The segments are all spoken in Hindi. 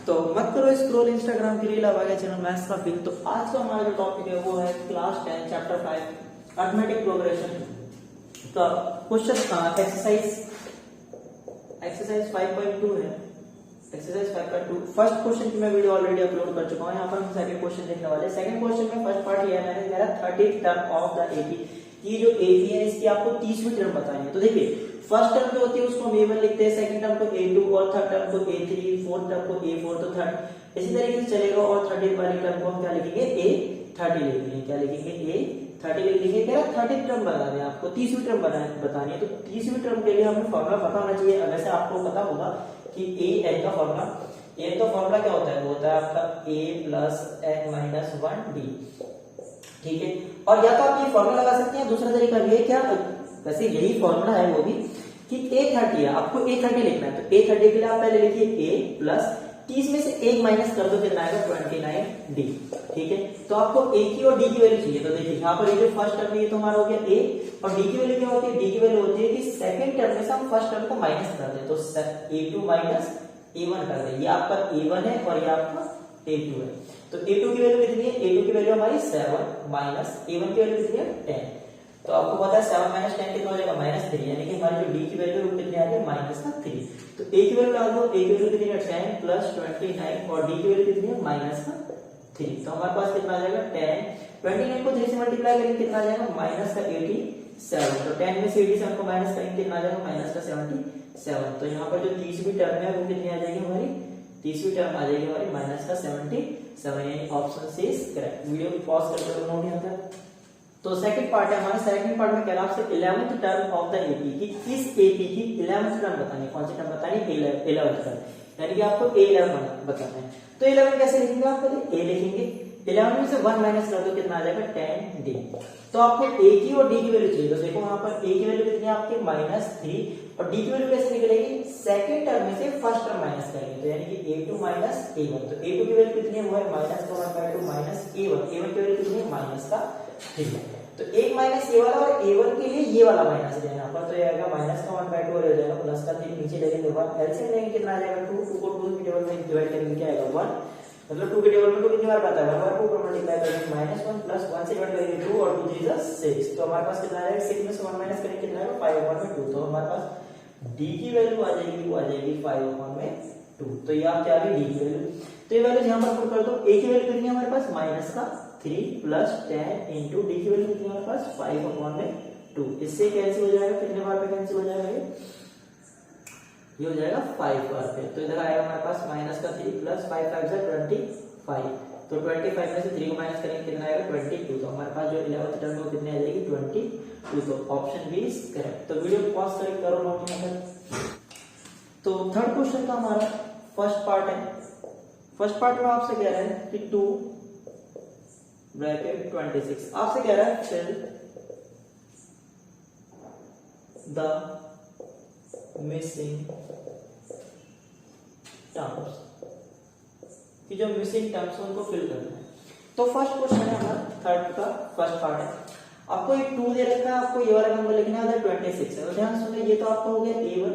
तो मत करो स्क्रॉल इंस्टाग्राम की रील, अब आगे चैनल मैथ्स का फिल। तो आज का हमारा जो टॉपिक है वो है क्लास 10 चैप्टर 5 अरिथमेटिक प्रोग्रेशन का क्वेश्चन एक्सरसाइज 5.2 है। एक्सरसाइज 5.2 फर्स्ट क्वेश्चन की मैं वीडियो ऑलरेडी अपलोड कर चुका हूं। यहाँ पर हम सेकंड क्वेश्चन देखने वाले हैं। सेकंड क्वेश्चन में फर्स्ट पार्ट ये है, मैंने कहा 30th term of the AP, ये जो एपी है इसकी आपको 30वीं टर्म बतानी है। तो देखिए फर्स्ट टर्म जो होती है उसको हम a1 लिखते हैं, सेकंड टर्म को a2 और थर्ड टर्म को a3, फोर्थ टर्म को a4, तो थर्ड इसी तरीके से चलेगा। और 30th वाली टर्म को हम क्या लिखेंगे, a30 लिखेंगे। क्या लिखेंगे, a30 लिखेंगे। क्या 30th टर्म बतानी है आपको, 30वीं टर्म बतानी है। तो 30वीं टर्म के लिए हमें फॉर्मूला पता होना चाहिए। अगर से आपको पता होगा कि an का फॉर्मूला क्या होता है, वो होता है आपका a plus n minus 1d, ठीक है। और या तो आप ये फॉर्मूला लगा सकते हैं, दूसरा तरीका ये क्या, वैसे यही फॉर्मूला है वो भी कि a30 है, आपको a30 लिखना है। तो a30 के लिए आप पहले लिखिए a प्लस 30 में से 1 माइनस कर दो, कितना आएगा 29d, ठीक है। तो आपको a की और d की वैल्यू चाहिए। तो देखिए यहाँ पर ये जो फर्स्ट टर्म है ये तो हमारा हो गया a, और d की वैल्यू क्या होती है, d की वैल्यू होती है कि सेकंड टर्म में से हम फर्स्ट टर्म को माइनस कर दें। तो a2 माइनस a1 कर दें। ये आपका a1 है और ये आपका a2 है। तो a2 की वैल्यू कितनी है, a2 की वैल्यू हमारी 7 माइनस a1 की वैल्यू कितनी है 10। तो आपको पता है 7 माइनस 10 कितना हो जाएगा, -3, यानी कि हमारी जो d की वैल्यू है वो कितनी आ रही है, -3। तो a की वैल्यू डाल दो, a की वैल्यू कितनी है 10 प्लस 29, और d की वैल्यू कितनी है -3। तो हमारे पास कितना आ जाएगा 10, 29 को 3 से मल्टीप्लाई करेंगे कितना आ जाएगा -87। तो 10 में से 87 को माइनस करेंगे कितना आ जाएगा -77। तो यहाँ पर जो 30वीं टर्म है वो कितनी आ जाएगी हमारी, 30वीं टर्म आ जाएगी हमारी -77, यानी option C is correct. Video को पॉज करके नोट यहाँ पर। तो सेकंड पार्ट है हमारा। सेकंड पार्ट में कह रहा है आपसे 11th term of the AP की, इस एपी की 11th टर्म बतानी है। कौन सी टर्म बतानी है, 11th टर्म, यानी कि आपको a11 बताना है। तो 11 कैसे लिखेंगे, आप पहले a लिखेंगे, 11 में से 1 माइनस कर दो, कितना आ जाएगा 10d। तो आपको a की और d की वैल्यू चाहिए। तो देखो यहाँ पर a की वैल्यू कितनी है आपकी -3, और d की वैल्यू कैसे निकलेगी, सेकंड टर्म में से फर्स्ट टर्म माइनस करेंगे। तो यानी कि a2 माइनस a1। तो a2 की वैल्यू कितनी है, वो है -1/2 माइनस a1 की वैल्यू कितनी है -3। तो एक माइनस ये वाला और a1 के लिए ये वाला माइनस है यहाँ पर। तो ये आएगा -1/2 और हो जाएगा प्लस का 3, नीचे लगेंगे 1, एलसीएम लेंगे कितना आ जाएगा 2, 2 को 2 के टेबल में डिवाइड करेंगे क्या आएगा 1, मतलब 2 के टेबल में 2 कितनी बार आता है 1 बार, 2 को मल्टीप्लाई करेंगे -1 प्लस 1 से डिवाइड करेंगे 2 और 2 3 जा 6। तो हमारे पास कितना आ जाएगा 6 में से 1 माइनस करेंगे कितना आएगा 5/2। तो हमारे पास d की वैल्यू आ जाएगी, वो आ जाएगी 5/2। तो ये आपकी आ गई d की वैल्यू। तो ये वैल्यू यहां पर पुट कर दो। a की वैल्यू कितनी है हमारे पास -3 प्लस 10 इंटू डी की वैल्यू कितनी है हमारे पास 5/2। इससे कैंसिल हो जाएगा, कितने बार पे कैंसिल हो जाएगा, ये हो जाएगा 5 बार पे। तो इधर आएगा हमारे पास -3 प्लस 5 5 जा 25। तो 25 में से 3 को माइनस करेंगे कितना आएगा 22। तो हमारे पास जो 11th टर्म है कितनी आ जाएगी 22। तो ऑप्शन बी इज करेक्ट। तो वीडियो को पॉज करके करो नोट यहाँ पर। तो थर्ड क्वेश्चन का हमारा फर्स्ट पार्ट है। फर्स्ट पार्ट में आपसे कह रहे हैं कि 2 ब्रैकेट 26 आपसे कह रहा है फिल द मिसिंग टर्म्स, कि जो मिसिंग टर्म्स है उनको फिल करना है। तो फर्स्ट क्वेश्चन है हमारा थर्ड का फर्स्ट पार्ट है। आपको ये 2 दे रखा है, आपको ये वाला नंबर लिखना है 26 है। तो ध्यान सुनिए, ये तो आपका हो गया a1,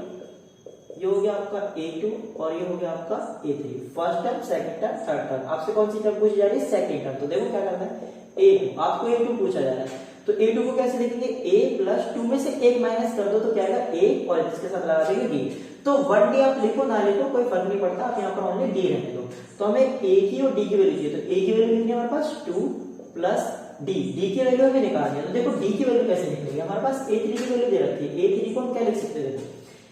ये हो गया आपका a2 और ये हो गया आपका a3। First term, second term, third term. आपसे कौन सी टर्म पूछी जा रही है, सेकंड टर्म। तो देखो क्या करना है, a2 आपको a2 पूछा जा रहा है। तो a2 को कैसे लिखेंगे, a प्लस 2 में से 1 माइनस कर दो तो क्या आएगा a, और इसके साथ लगा देंगे d। तो 1d आप लिखो ना लिखो कोई फर्क नहीं पड़ता, आप यहाँ पर ओनली d रहने दो। तो हमें a की और d की वैल्यू चाहिए। तो a की वैल्यू कितनी है हमारे पास 2 प्लस d की वैल्यू हमें निकालनी है। तो देखो d की वैल्यू कैसे निकलेगी, हमारे पास a3 की वैल्यू दे रखी है। a3 को हम क्या लिख सकते हैं,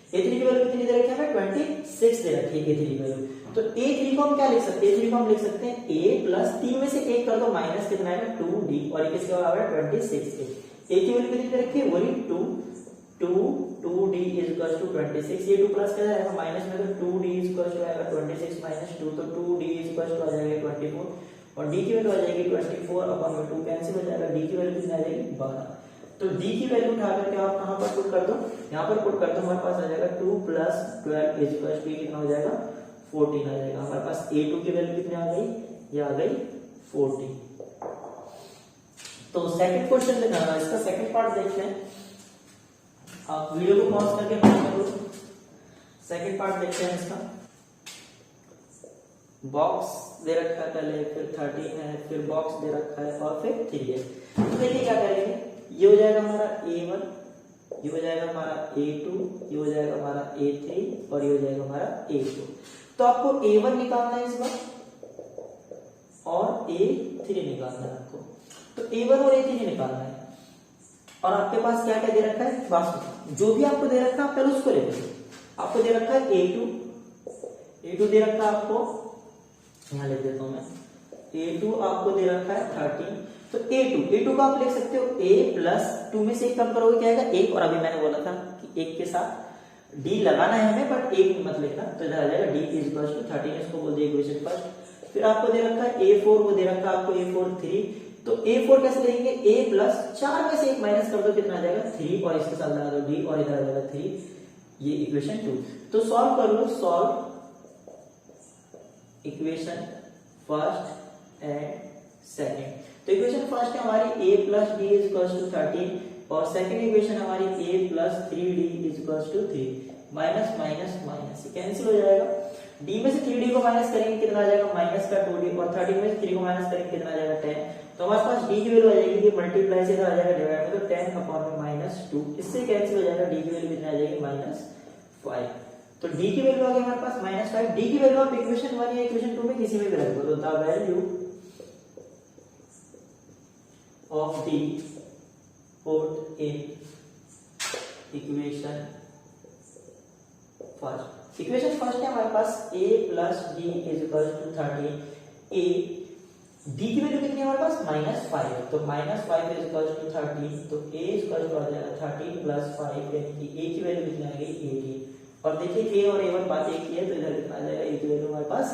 a3 की वैल्यू कितनी दे रखी है हमें 26 दे रखी है a3 की वैल्यू। तो a3 को हम क्या लिख सकते हैं, a3 को हम लिख सकते हैं a प्लस 3 में से 1 कर दो माइनस कितना आएगा 2d, और किसके बराबर है 26 के। a की वैल्यू कितनी दे रखी है, वही 2d इज इक्वल टू 26। ये 2 प्लस क्या आएगा माइनस में, तो 2d इज इक्वल टू आएगा 26 माइनस 2, तो 2d इज इक्वल टू आ जाएगा 24, और d की वैल्यू आ जाएगी 24 अपॉन में 2 कैंसिल हो जाएगा, d की वैल्यू कितनी आ जाएगी 12। तो d की वैल्यू उठा करके आप कहां पर पुट कर दो, यहां पर पुट कर दो, हमारे पास आ जाएगा 2 प्लस 12 इज इक्वल टू कितना हो जाएगा 14 आ जाएगा। हमारे पास a2 की वैल्यू कितनी आ गई, ये आ गई 14। तो सेकंड क्वेश्चन दिखाना है, इसका सेकंड पार्ट देखते हैं। आप वीडियो को पॉज करके सेकंड पार्ट देखते हैं इसका। बॉक्स दे रखा है पहले, फिर 13 है, फिर बॉक्स दे रखा है और फिर 3 है। तो देखिए क्या करेंगे, ये हो जाएगा हमारा A1, ये हो जाएगा हमारा A2, ये हो जाएगा हमारा A3 और ये हो जाएगा हमारा A4। तो आपको A1 निकालना है इस बार और A3 निकालना है आपको। तो A1 और A3 निकालना है और आपके पास क्या क्या दे रखा है, वास्तव जो भी आपको दे रखा है आप पहले उसको ले लीजिए। आपको दे रखा है A2 दे रखा है आपको, यहाँ लिख देता हूं मैं, A2 आपको दे रखा है 13। तो A2 को आप लिख सकते हो A प्लस 2 में से एक कम करोगे क्या आएगा 1, और अभी मैंने बोला था कि 1 के साथ D लगाना है हमें बट 1 मत लिखना, तो इधर आ जाएगा D इज इक्वल टू 13, इसको बोल दिया इक्वेशन फर्स्ट। फिर आपको दे रखा है A4, वो दे रखा है आपको A4 3। तो A4 कैसे लिखेंगे, A प्लस 4 में से 1 माइनस कर दो, कितना आ जाएगा 3, और इसके साथ लगा दो D और इधर आ जाएगा 3, ये इक्वेशन 2। तो सॉल्व कर लो, solve equation first and second. तो इक्वेशन फर्स्ट है हमारी a plus D is equal to 13 और सेकंड इक्वेशन हमारी a plus 3d is equal to 3। Minus minus minus cancel हो जाएगा, d में से 3d को माइनस करेंगे कितना आ जाएगा माइनस का 2d, और 13 में से 3 को माइनस करेंगे कितना आ जाएगा 10। तो हमारे पास d की वैल्यू आ जाएगी कि मल्टीप्लाई से इधर आ जाएगा डिवाइड में, तो 10 अपॉन में माइनस 2, इससे कैंसिल हो जाएगा, d की वैल्यू कितना आ जाएगी माइनस 5। तो d की वैल्यू आ गई हमारे पास माइनस 5। d की वैल्यू आप इक्वेशन 1 या इक्वेशन 2 में किसी में भी रख दो। तो the value of d put in equation first. Equation first है हमारे पास a plus D is equal to 13। a d की वैल्यू कितनी है हमारे पास माइनस 5 है, तो माइनस 5 इज इक्वल टू 13। तो a इज इक्वल टू आ जाएगा 13 प्लस 5, यानी कि a की वैल्यू कितनी आ गई 18। और देखिए a और a1 बात एक ही है, तो इधर कितना आ जाएगा a की वैल्यू हमारे पास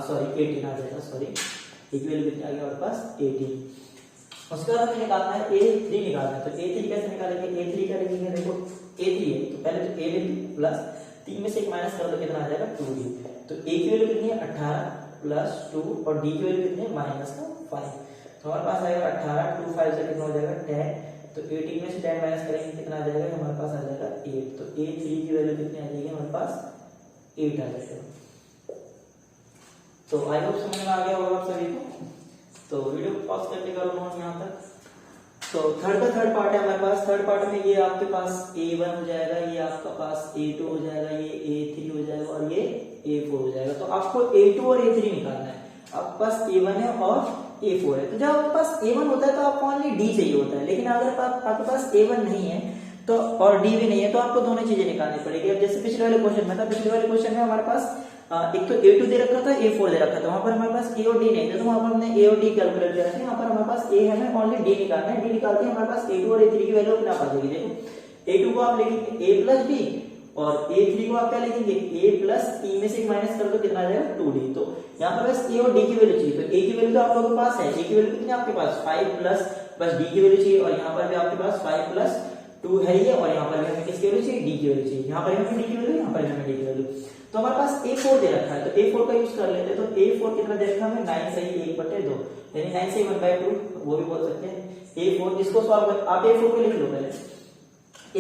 सॉरी 18 आ जाएगा, सॉरी a की वैल्यू कितनी आ गई हमारे पास 18। उसके बाद हमें निकालना है a3 निकालना है। तो a3 कैसे निकालेंगे, a3 का लिखेंगे, देखो a3 है तो पहले तो a प्लस 3 में से 1 माइनस कर दो, कितना आ जाएगा 2d। तो a की वैल्यू कितनी है 18 प्लस 2 और d की वैल्यू कितनी है माइनस का 5। तो हमारे पास आएगा 18, 2 5 से कितना हो जाएगा 10। तो 18 में से 10 माइनस करेंगे कितना आ जाएगा, हमारे पास आ जाएगा 8। तो a3 की वैल्यू कितनी आ जाएगी हमारे पास 8 आ जाएगा। तो आई होप समझ में आ गया होगा आप सभी को। तो वीडियो पॉज करके करो नोट यहाँ तक। तो थर्ड पार्ट है हमारे पास। थर्ड पार्ट में ये आपके पास a1 हो जाएगा, ये आपका पास a2 हो जाएगा, ये a3 हो जाएगा और ये a4 हो जाएगा। तो आपको a2 और a3 निकालना है। आपके पास a1 है और a4 है। तो जब आपके पास a1 होता है तो आपको ओनली d चाहिए होता है, लेकिन अगर आपके पास a1 नहीं है तो और d भी नहीं है तो आपको दोनों चीजें निकालनी पड़ेगी। अब जैसे पिछले वाले क्वेश्चन में था, पिछले वाले क्वेश्चन में हमारे पास एक तो a2 दे रखा था, a4 दे रखा था, वहां पर हमारे पास a और d नहीं था, तो वहां पर हमने a और d कैलकुलेट किया था। यहाँ पर हमारे पास a है, हमें ओनली d निकालना है। d निकालते हैं हमारे पास a2 और a3 की वैल्यू अपने आप आ जाएगी। देखो a2 को आप लिखेंगे a प्लस d और a3 को आप क्या लिखेंगे a प्लस 3 में से 1 माइनस कर दो, कितना आ जाएगा 2d। तो यहाँ पर बस a और d की वैल्यू चाहिए। तो a की वैल्यू तो आप लोगों के पास है, a की वैल्यू कितनी है आपके पास 5 प्लस बस d की वैल्यू चाहिए, और यहाँ पर भी आपके पास 5 प्लस 2 है ही, और यहाँ पर भी हमें किसकी वैल्यू चाहिए d की वैल्यू चाहिए। यहाँ पर हमें d की वैल्यू, यहाँ पर हमें d की वैल्यू। तो हमारे पास a4 दे रखा है, तो a4 का यूज कर लेते हैं। तो a4 कितना दे रखा है हमें 9 सही 1/2, यानी 9 सही 1/2 वो भी बोल सकते हैं। a4 इसको सॉल्व कर, आप a4 को लिख लो पहले।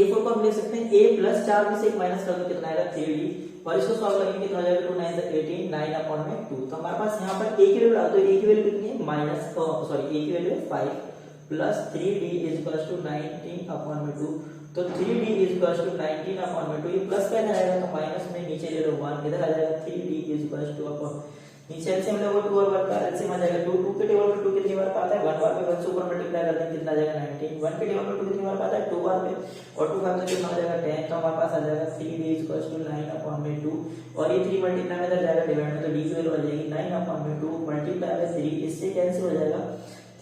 a4 को हम लिख सकते हैं a प्लस 4 में से 1 माइनस कर दो, कितना आएगा 3d, और इसको सॉल्व करेंगे कितना हो जाएगा 2 9 18, 9 अपॉन में 2। तो हमारे पास यहाँ पर a की वैल्यू डाल दो, a की वैल्यू कितनी है माइनस सॉरी a की वैल्यू है 5 plus 3d is equal to 19 upon में 2। तो 3d is equal to 19 upon में 2, ये प्लस का इधर आएगा तो माइनस में नीचे ले लो 1, इधर आ जाएगा 3d is equal two upon नीचे एलसीएम लोगे 2 और 1 का एलसीएम आ जाएगा 2। 2 के टेबल में 2 कितनी बार आता है 1 बार पे, 1 से ऊपर मल्टीप्लाई करते हैं कितना आ जाएगा 19। 1 के टेबल में 2 कितनी बार आता है 2 बार पे, और 2 5 से कितना हो जाएगा 10। तो हमारे पास आ जाएगा 3d is equal to 9 upon में 2, और ये 3 मल्टीप्लाई में इधर जाएगा डिवाइड में, तो d की वैल्यू आ जाएगी 9 अपॉन में 2 मल्टीप्लाई में 3, इससे कैंसिल हो जाएगा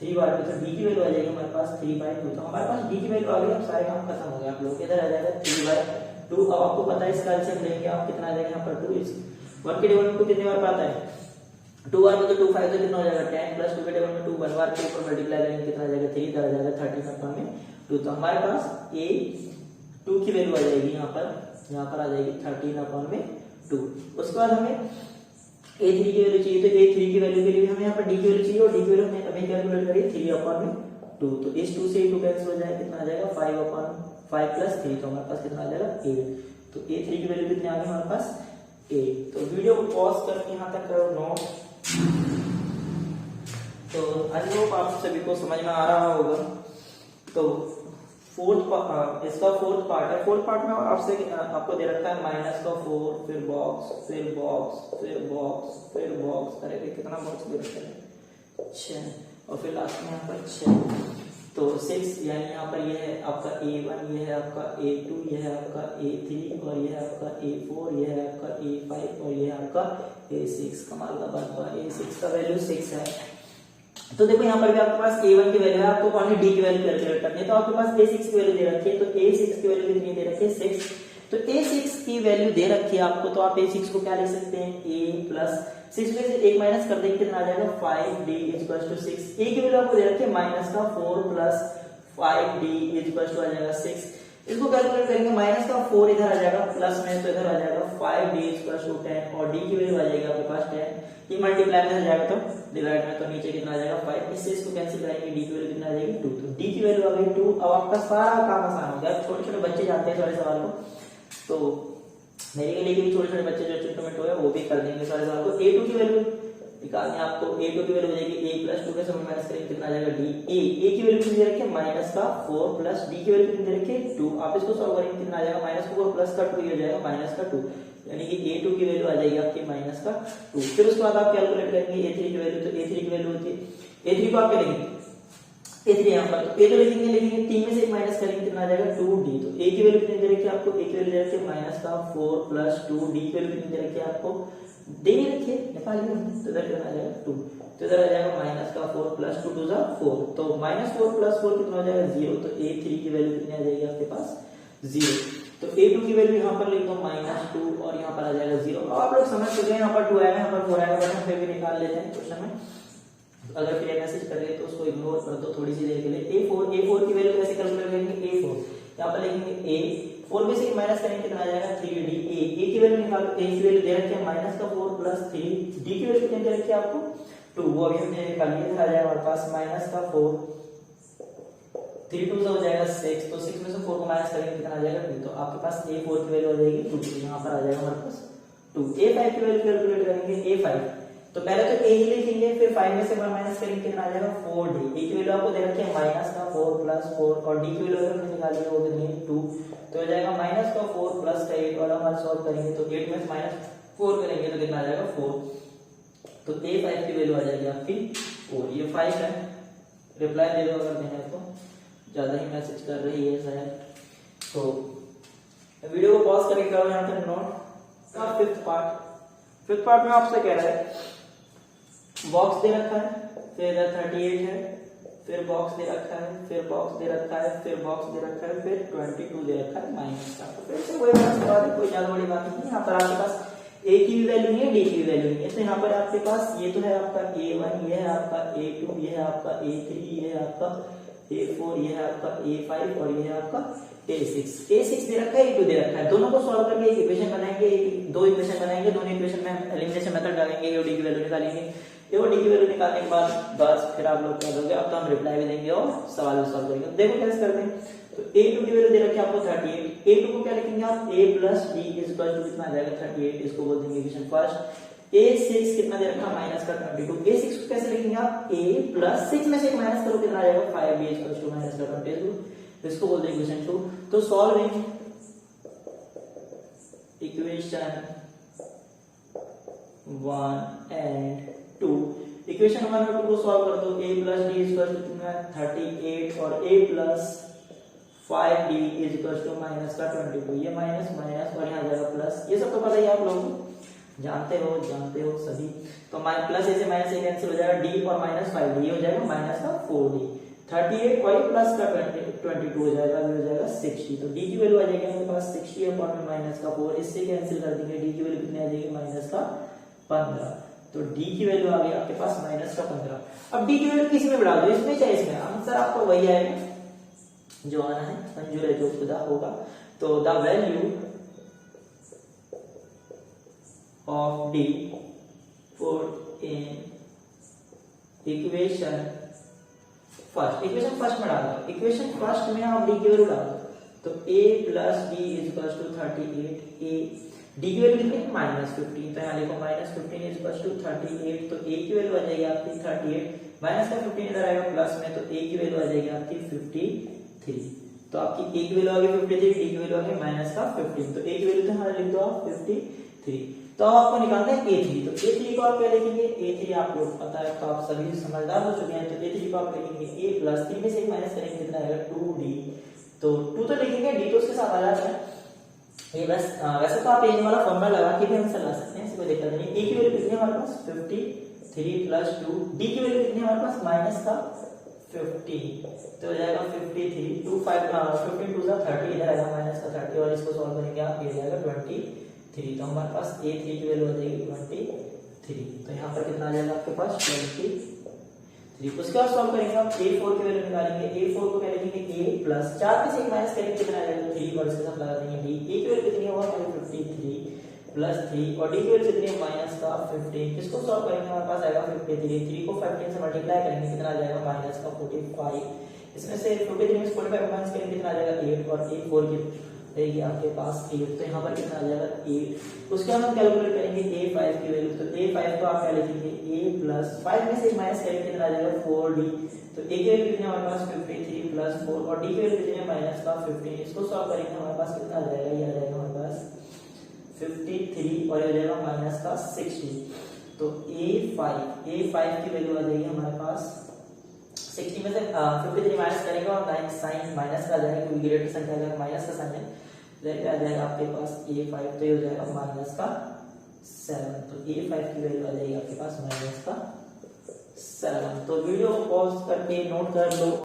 3 बार पे, तो d की वैल्यू आ जाएगी हमारे पास 3/2। तो हमारे पास d की वैल्यू आ गई, अब सारे काम खत्म हो गए आप लोग। इधर आ जाएगा 3/2। अब आपको पता है इसका एलसीएम लेंगे आप, कितना आ जाएगा यहाँ पर 2 इज 1 के टेबल में 2 कितनी बार आता है 2 बार में, तो 2 5 से कितना हो जाएगा 10 प्लस 2 के टेबल में 2 1 बार के ऊपर मल्टीप्लाई करेंगे कितना आ जाएगा 3, इधर आ जाएगा 13 अपॉन में 2। तो हमारे पास a2 की वैल्यू आ जाएगी यहाँ पर आ जाएगी 13 अपॉन में 2। उसके बाद हमें a3 की वैल्यू चाहिए, तो a3 की वैल्यू के लिए हमें यहाँ पर d की वैल्यू चाहिए, और d की वैल्यू हमें अभी कैलकुलेट करिए 3 अपॉन में 2। तो इस 2 से 2 कैंसिल हो जाएगा, कितना आ जाएगा 5 अपॉन 5 प्लस 3, तो हमारे पास कितना आ जाएगा 8। तो a3 की वैल्यू कितनी आ गई हमारे पास 8। तो वीडियो को पॉज करके यहाँ तक करो नोट। तो आई होप आप सभी को समझ में आ रहा होगा। तो इसका फोर्थ पार्ट है। फोर्थ पार्ट में आपको दे रखा है माइनस का 4, फिर बॉक्स, फिर बॉक्स, फिर बॉक्स, फिर बॉक्स। अरे कितना बॉक्स दे रखा है 6, और फिर लास्ट में यहाँ पर 6 तो 6, यानी यहाँ पर ये है आपका A1, ये है आपका A2, ये है आपका A3 और ये है आपका A4, ये है आपका A5 और ये है आपका A6। कमाल का बात हुआ, A6 का वैल्यू 6 है। तो देखो यहाँ पर भी आपके पास A1 की वैल्यू है, आपको ओनली D की वैल्यू कैलकुलेट करनी है। तो आपके पास A6 की वैल्यू दे रखी है, तो A6 की वैल्यू कितनी दे रखी है 6। तो A6 की वैल्यू दे रखी है आपको, तो आप A6 को क्या लिख सकते हैं A प्लस 6 में से 1 माइनस कर देंगे कितना आ जाएगा 5D इक्वल्स टू 6। A की वैल्यू आपको दे रखी है माइनस का 4 प्लस 5D इक्वल्स टू आ जाएगा 6। इसको कैलकुलेट करेंगे, माइनस का 4 इधर आ जाएगा, प्लस में तो इधर आ जाएगा 5D इक्वल्स टू 10 और D की वैल्यू आ जाएगी आपके पास 10। ये मल्टीप्लाई में हो जाएगा तो डिवाइड में, तो नीचे कितना आ जाएगा 5। इससे इसको कैंसिल करेंगे, D की वैल्यू कितना आ जाएगी 2। तो D की वैल्यू आ गई 2। अब आपका सारा काम आसान हो गया। छोटे छोटे बच्चे जानते हैं सारे सवाल को, तो मेरे के लिए भी छोटे छोटे बच्चे जो चिंटू है वो भी कर देंगे सारे सवाल को। A2 की वैल्यू निकालनी है आपको। A2 की वैल्यू हो जाएगी A प्लस 2 के समय माइनस करेंगे कितना आ जाएगा D। A की वैल्यू कितनी दे रखी है माइनस का 4 प्लस D की वैल्यू कितनी दे रखी है 2। आप इसको सॉल्व करेंगे कितना आ जाएगा माइनस का 4 प्लस का 2 ये हो जाएगा माइनस का 2, यानी कि A2 की वैल्यू आ जाएगी आपकी माइनस का 2। फिर उसके बाद आप कैलकुलेट करेंगे A3 की वैल्यू। तो A3 की वैल्यू होती है, A3 को आप क्या लिखेंगे A3 यहाँ पर, तो A तो लिखेंगे 3 में से 1 माइनस करेंगे कितना आ जाएगा 2D। तो A की वैल्यू कितनी दे रखी है आपको, A की वैल्यू दे रखी है माइनस का 4 प्लस 2, D की वैल्यू कितनी दे रखी है आपको दे नहीं रखी है, निकाल लिया, तो इधर कितना आ जाएगा 2। तो इधर आ जाएगा माइनस का 4 प्लस 2 2 4, तो माइनस 4 प्लस 4 कितना हो जाएगा 0। तो A3 की वैल्यू कितनी आ जाएगी आपके पास 0। तो A2 की वैल्यू यहाँ पर लिख दो -2 और यहाँ पर आ जाएगा 0। अब आप लोग समझ चुके हैं, यहाँ पर 2 आएगा, यहाँ पर 4 आएगा, बट हम फिर भी निकाल लेते हैं क्वेश्चन में। अगर फिर मैसेज कर रहे हैं तो उसको इग्नोर कर दो थोड़ी सी देर के लिए। A4 की वैल्यू कैसे कैलकुलेट करेंगे, A4 यहाँ पर लिखेंगे A4 में से माइनस करेंगे कितना आ जाएगा 3D। A की वैल्यू निकालो, A की वैल्यू दे रखी है माइनस का 4 प्लस 3, D की वैल्यू कितनी दे रखी है आपको 2, वो अभी हमने निकाल लिया। इधर आ जाएगा हमारे पास माइनस का 4, 3 2 हो जाएगा 6, तो 6 में से 4 को माइनस करेंगे कितना आ जाएगा 2। तो आपके पास A4 की वैल्यू आ जाएगी 2, यहाँ पर आ जाएगा हमारे पास 2। A5 की वैल्यू कैलकुलेट करेंगे, A5 तो पहले तो A ही लिखेंगे, फिर 5 में से 1 माइनस करेंगे कितना आ जाएगा 4D। A की वैल्यू आपको दे रखी है माइनस का 4 प्लस 4 और D की वैल्यू अगर हमने निकाली है वो कितनी है 2, तो हो जाएगा माइनस का 4 प्लस का 8 वाला हमारे सॉल्व करेंगे तो 8 में से माइनस 4 करेंगे तो कितना आ जाएगा 4। तो A5 की वैल्यू आ जाएगी आपकी 4। ये 5 है, रिप्लाई दे दो अगर देना है तो, ज्यादा ही मैसेज कर रही है शायद। तो वीडियो को पॉज करके करो यहाँ तक नोट का। फिफ्थ पार्ट में आपसे कह रहा है बॉक्स दे रखा है, फिर इधर 38 है, फिर बॉक्स दे रखा है, फिर बॉक्स दे रखा है, फिर बॉक्स दे रखा है, फिर 22 दे रखा है माइनस का। तो फिर से वही बात है, कोई ज्यादा बड़ी बात नहीं। यहाँ पर आपके पास A की भी वैल्यू नहीं है, D की भी वैल्यू नहीं है, तो यहाँ पर आपके पास ये तो है आपका A1, ये है आपका A2, ये है आपका A3, ये है आपका A4, ये है आपका A5 और ये है आपका A6 दे रखा है, A2 दे रखा है। दोनों को सॉल्व करके एक इक्वेशन बनाएंगे, दो इक्वेशन बनाएंगे, दोनों इक्वेशन में हम एलिमिनेशन मेथड डालेंगे, A और D की वैल्यू निकालेंगे। A और D की वैल्यू निकालने के बाद बस फिर आप लोग क्या करोगे, अब तो हम रिप्लाई भी देंगे और सवाल भी सॉल्व करेंगे। देखो कैसे करते हैं। तो A2 की वैल्यू दे रखी है आपको 38, A2 को क्या लिखेंगे आप A plus D equal to कितना आ जाएगा 38, इसको बोल देंगे इक्वेशन फर्स्ट। A6 कितना दे रखा माइनस का 22, A6 को कैसे लिखेंगे आप A प्लस 6 में से एक माइनस करो कितना आ जाएगा 5B इक्वल टू माइनस का 22, इसको बोल देंगे इक्वेशन 2। तो सॉल्विंग इक्वेशन 1 एंड 2, इक्वेशन 1 और 2 को सॉल्व कर दो। A plus D equal to कितना 38 और A plus 5D equal to minus का 22, ये माइनस माइनस और यहाँ जाएगा प्लस, ये सब तो पता ही आप लोगों को जानते हो सभी। तो प्लस ए से माइनस ए कैंसिल हो जाएगा, D और माइनस 5D हो जाएगा माइनस का 4D, 38 और प्लस का 22 हो जाएगा, ये हो जाएगा 60। तो D की वैल्यू आ जाएगी हमारे पास 60 और माइनस का 4, इससे कैंसिल कर देंगे, D की वैल्यू कितनी आ जाएगी माइनस का 15। तो D की वैल्यू आ गई आपके पास माइनस का 15। अब D की वैल्यू किसी में बढ़ा दो, इसमें चाहे इसमें, आंसर आपको वही आएगा जो आना है, मंजूर है जो खुदा होगा। तो the value of D put in equation first में डालो, इक्वेशन फर्स्ट में आप D की वैल्यू डालो। तो A plus D equal to 38, A D की वैल्यू कितनी है -15, तो यहाँ लिखो -15 इज इक्वल टू 38, तो ए की वैल्यू आ जाएगी आपकी 38 माइनस का 15 इधर आएगा प्लस में, तो ए की वैल्यू आ जाएगी आपकी 53, तो आपकी ए की वैल्यू आ गई 53, डी की वैल्यू आ गई माइनस का 15, तो ए की वैल्यू तो यहाँ लिख दो आप 53। तो अब आपको निकालना है A3, तो A3 को आप क्या लिखेंगे, A3 आपको पता है, तो आप सभी समझदार हो चुके हैं, तो A3 को आप लिखेंगे A प्लस 3 में से एक माइनस करेंगे कितना आएगा 2D, तो 2 तो लिखेंगे, D तो उसके साथ आ जाता है ये बस। वैसे तो आप ये वाला फॉर्मूला लगा के भी आंसर ला सकते हैं, इसमें कोई दिक्कत नहीं। A की वैल्यू कितनी है हमारे पास 53 प्लस 2, D की वैल्यू कितनी है हमारे पास माइनस का 50, तो हो जाएगा 53, 2 5 15 2 30, इधर आएगा माइनस का 30 और इसको सॉल्व करेंगे आप, ये जाएगा 23, तो हमारे पास A3 की वैल्यू आ जाएगी 23, तो यहाँ पर कितना आ जाएगा आपके पास 23। उसके बाद सॉल्व करेंगे आप A4 की वैल्यू निकालेंगे, A4 को क्या लिखेंगे A प्लस 4 में से एक माइनस करेंगे कितना आ जाएगा 3 और इसके साथ लगा देंगे D, A की वैल्यू कितनी होगा 53 प्लस 3 और D की वैल्यू कितनी है माइनस का 15, इसको सॉल्व करेंगे हमारे पास आएगा 53, 3 को 15 से मल्टीप्लाई करेंगे कितना आ जाएगा माइनस का 45, इसमें से 53 में 45 माइनस करेंगे कितना आ जाएगा 8 और A4 की रहेगी आपके पास 8, तो यहाँ पर कितना आ जाएगा 8। उसके बाद हम कैलकुलेट करेंगे A5 की वैल्यू, तो A5 को आप क्या लिखेंगे A प्लस 5 में से माइनस करेंगे कितना आ जाएगा 4D, तो A की वैल्यू कितनी हमारे पास 53 प्लस 4 और D की वैल्यू कितनी है माइनस का 15, इसको सॉल्व करेंगे हमारे पास कितना आ जाएगा, ये आ जाएगा हमारे पास 53 और ये आ जाएगा माइनस का 60, तो A5 की वैल्यू आ जाएगी हमारे पास 60 में से 53 माइनस करेंगे और साइन माइनस का आ जाएगा क्योंकि ग्रेटर संख्या आ जाएगा माइनस का साइन है, तो आ जाएगा आपके पास A5, तो ये हो जाएगा माइनस का 7, तो A5 की वैल्यू आ जाएगी आपके पास माइनस का 7। तो वीडियो को पॉज करके नोट कर लो।